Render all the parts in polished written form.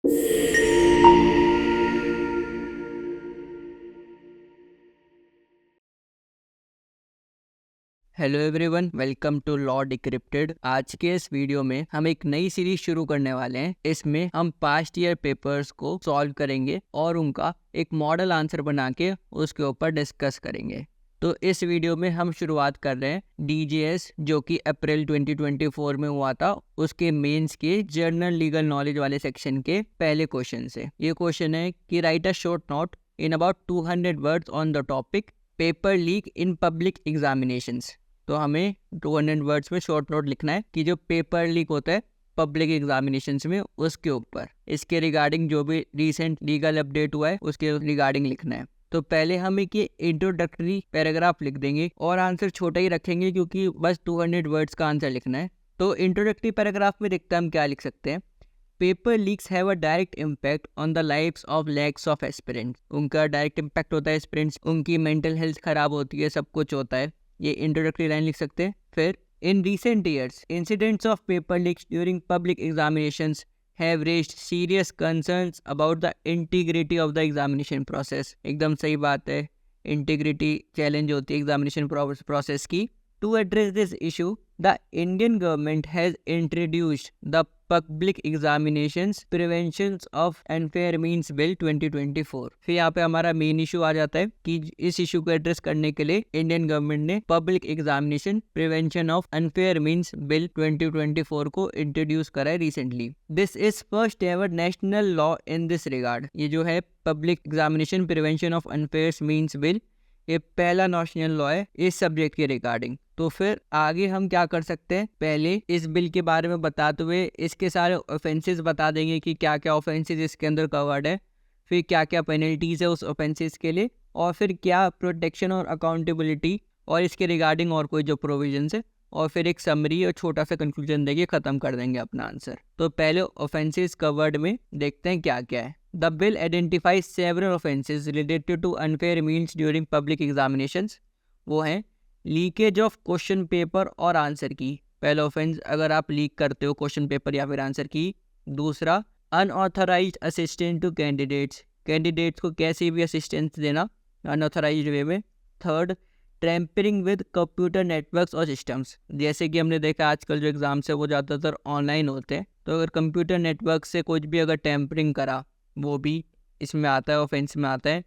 Hello everyone, welcome to law decrypted. आज के इस वीडियो में हम एक नई सीरीज शुरू करने वाले हैं। इसमें हम पास्ट ईयर पेपर्स को सॉल्व करेंगे और उनका एक मॉडल आंसर बना के उसके ऊपर डिस्कस करेंगे। तो इस वीडियो में हम शुरुआत कर रहे हैं डीजीएस, जो कि अप्रैल 2024 में हुआ था, उसके मेंस के जर्नल लीगल नॉलेज वाले सेक्शन के पहले क्वेश्चन से। ये क्वेश्चन है कि right a short note in about 200 words on the topic paper leak in public examinations. तो हमें 200 वर्ड्स में शॉर्ट नोट लिखना है कि जो पेपर लीक होता है पब्लिक एग्जामिनेशंस में, उसके ऊपर इसके रिगार्डिंग जो भी रिसेंट लीगल अपडेट हुआ है उसके रिगार्डिंग लिखना है। तो पहले हम एक ये इंट्रोडक्टरी पैराग्राफ लिख देंगे और आंसर छोटा ही रखेंगे क्योंकि बस 200 वर्ड्स का आंसर लिखना है। तो इंट्रोडक्टरी पैराग्राफ में देखते हैं हम क्या लिख सकते हैं। Paper leaks have a direct impact on the lives of lakhs of aspirants. उनका डायरेक्ट इम्पैक्ट होता है एस्पिरेंट्स, उनकी मेंटल हेल्थ खराब होती है, सब कुछ होता है। ये इंट्रोडक्टरी लाइन लिख सकते हैं। फिर in recent years incidents of paper leaks during public examinations have raised serious concerns about the integrity of the examination process. एकदम सही बात है, इंटीग्रिटी चैलेंज होती है एग्जामिनेशन प्रोसेस की। To address this issue the Indian government has introduced the public examinations prevention of unfair means bill 2024। फिर यहाँ पे हमारा मेन इशू आ जाता है कि इस इशू को एड्रेस करने के लिए इंडियन गवर्नमेंट ने public examination prevention of unfair means bill 2024 को इंट्रोड्यूस करा है recently. This is first ever national law in this regard. ये जो है public examination prevention of unfair means bill, ये पहला नेशनल लॉ है इस सब्जेक्ट के रिगार्डिंग। तो फिर आगे हम क्या कर सकते हैं, पहले इस बिल के बारे में बताते हुए इसके सारे ऑफेंसेस बता देंगे कि क्या क्या ऑफेंसेस इसके अंदर कवर्ड है, फिर क्या क्या पेनल्टीज है उस ऑफेंसेस के लिए, और फिर क्या प्रोटेक्शन और अकाउंटेबिलिटी और इसके रिगार्डिंग और कोई जो प्रोविजंस है, और फिर एक समरी और छोटा सा कंक्लूजन देके खत्म कर देंगे अपना आंसर। तो पहले ऑफेंसेस कवर्ड में देखते हैं क्या क्या है। The bill identifies several offences related to unfair means during public examinations। वो हैं लीकेज ऑफ क्वेश्चन पेपर और आंसर की। पहला ऑफेंस, अगर आप लीक करते हो क्वेश्चन पेपर या फिर आंसर की। दूसरा, अनऑथराइज्ड असिस्टेंट टू कैंडिडेट्स को कैसे भी असिस्टेंस देना अनऑथराइज्ड वे में। Third, tampering with computer networks और सिस्टम्स। जैसे कि हमने देखा आजकल जो एग्जाम्स है वो ज़्यादातर ऑनलाइन होते हैं, तो अगर कंप्यूटर नेटवर्क से कुछ भी अगर टेम्परिंग करा वो भी इसमें आता है, ऑफेंस में आता है।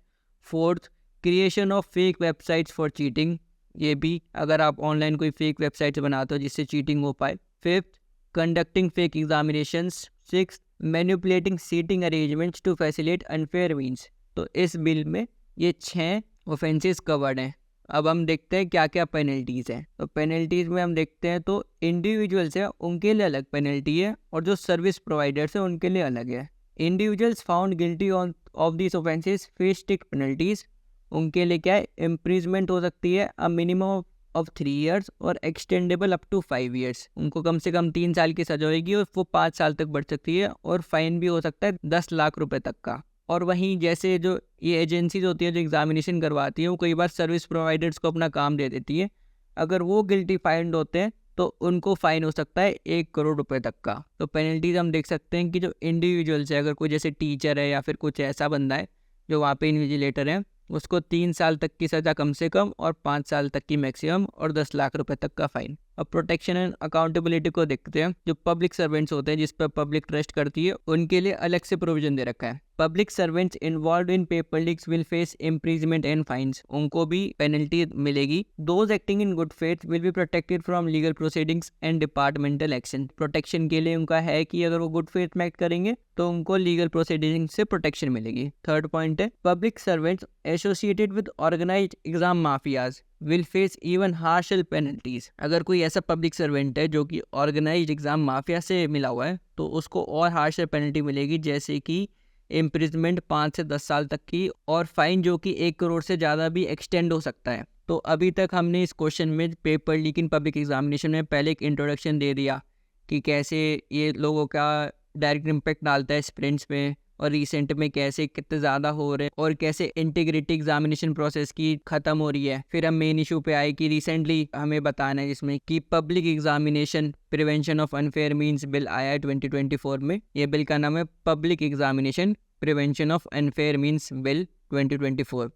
Fourth, creation of fake websites for cheating. ये भी अगर आप ऑनलाइन कोई फेक वेबसाइट्स बनाते हो जिससे चीटिंग हो पाए। Fifth, conducting fake examinations. Sixth, manipulating seating arrangements to facilitate unfair means. तो इस बिल में ये 6 ऑफेंसेस कवर्ड हैं। अब हम देखते हैं क्या क्या पेनल्टीज़ हैं। तो पेनल्टीज़ में हम देखते हैं तो इंडिविजुअल्स हैं उनके लिए अलग पेनल्टी है और जो सर्विस प्रोवाइडर्स हैं उनके लिए अलग है। Individuals found guilty of this offences face strict penalties. उनके लिए क्या है, इम्प्रिजमेंट हो सकती है अ मिनिमम ऑफ 3 years और एक्सटेंडेबल अप टू 5 years। उनको कम से कम 3 साल की सजा होगी और वो 5 साल तक बढ़ सकती है, और फाइन भी हो सकता है 10 लाख रुपए तक का। और वहीं जैसे जो ये एजेंसीज होती है जो एग्जामिनेशन करवाती है, वो कई बार सर्विस प्रोवाइडर्स को अपना काम दे देती है। अगर वो गिल्टी फाइंड होते हैं तो उनको फाइन हो सकता है 1 करोड़ रुपए तक का। तो पेनल्टीज हम देख सकते हैं कि जो इंडिविजुअल्स है, अगर कोई जैसे टीचर है या फिर कुछ ऐसा बंदा है जो वहाँ पे इन्विजिलेटर है, उसको 3 साल तक की सज़ा कम से कम और 5 साल तक की मैक्सिमम और 10 लाख रुपए तक का फाइन। अब प्रोटेक्शन एंड अकाउंटेबिलिटी को देखते हैं। जो पब्लिक सर्वेंट्स होते हैं जिस पर पब्लिक ट्रस्ट करती है, उनके लिए अलग से प्रोविजन दे रखा है। Public servants involve in paper leaks will face imprisonment and fines. उनको भी पेनल्टी मिलेगी। Those acting in good faith will be protected from legal proceedings and departmental action. Protection के लिए उनका है कि अगर वो गुड फेथ में एक्ट करेंगे तो उनको लीगल प्रोसीडिंग से प्रोटेक्शन मिलेगी। थर्ड पॉइंट है, public servants associated with organised exam mafias will face even harsher penalties. अगर कोई ऐसा पब्लिक सर्वेंट है जो कि ऑर्गेनाइज्ड एग्जाम माफिया से मिला हुआ है तो उसको और हार्शल पेनल्टी मिलेगी, जैसे कि इम्प्रिजमेंट 5 से 10 साल तक की, और फाइन जो कि 1 करोड़ से ज़्यादा भी एक्सटेंड हो सकता है। तो अभी तक हमने इस क्वेश्चन में paper leak in public examination में पहले एक इंट्रोडक्शन दे दिया कि कैसे ये लोगों का डायरेक्ट इम्पैक्ट डालता है स्टूडेंट्स में, और रिसेंट में कैसे कितने ज़्यादा हो रहे हैं और कैसे इंटीग्रिटी एग्जामिनेशन प्रोसेस की ख़त्म हो रही है। फिर हम मेन इशू पे आए कि रिसेंटली हमें बताना है जिसमें कि public examination prevention of unfair means bill आया है 2024 में। ये बिल का नाम है public examination prevention of unfair means bill 2024।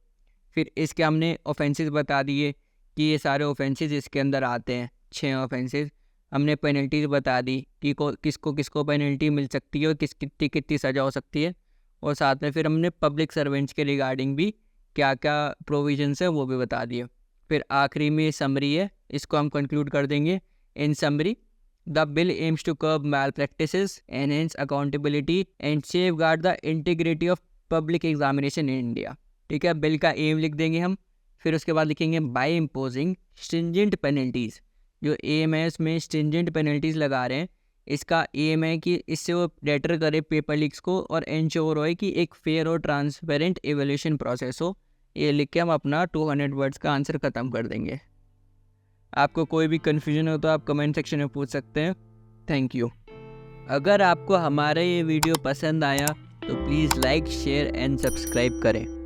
फिर इसके हमने ऑफेंसेस बता दिए कि ये सारे ऑफेंसेस इसके अंदर आते हैं, 6 ऑफेंसेस। हमने पेनल्टीज बता दी कि किसको किसको पेनल्टी मिल सकती है और कितनी कितनी सज़ा हो सकती है। और साथ में फिर हमने पब्लिक सर्वेंट्स के रिगार्डिंग भी क्या क्या प्रोविजंस है वो भी बता दिए। फिर आखिरी में समरी है, इसको हम कंक्लूड कर देंगे। In summary, the bill aims to curb malpractices, enhance accountability and safeguard the integrity of public examination in India. ठीक है, बिल का एम लिख देंगे हम। फिर उसके बाद लिखेंगे बाय इम्पोजिंग स्ट्रिंजेंट पेनल्टीज़। जो एम है उसमें स्ट्रिंजेंट पेनल्टीज़ लगा रहे हैं। इसका एम है कि इससे वो बेटर करे पेपर लीक्स को और इंश्योर हो कि एक फेयर और ट्रांसपेरेंट एवेल्यूशन प्रोसेस हो। ये लिख के हम अपना 200 वर्ड्स का आंसर ख़त्म कर देंगे। आपको कोई भी कन्फ्यूजन हो तो आप कमेंट सेक्शन में पूछ सकते हैं। Thank you. अगर आपको हमारा ये वीडियो पसंद आया तो please like, share and subscribe करें।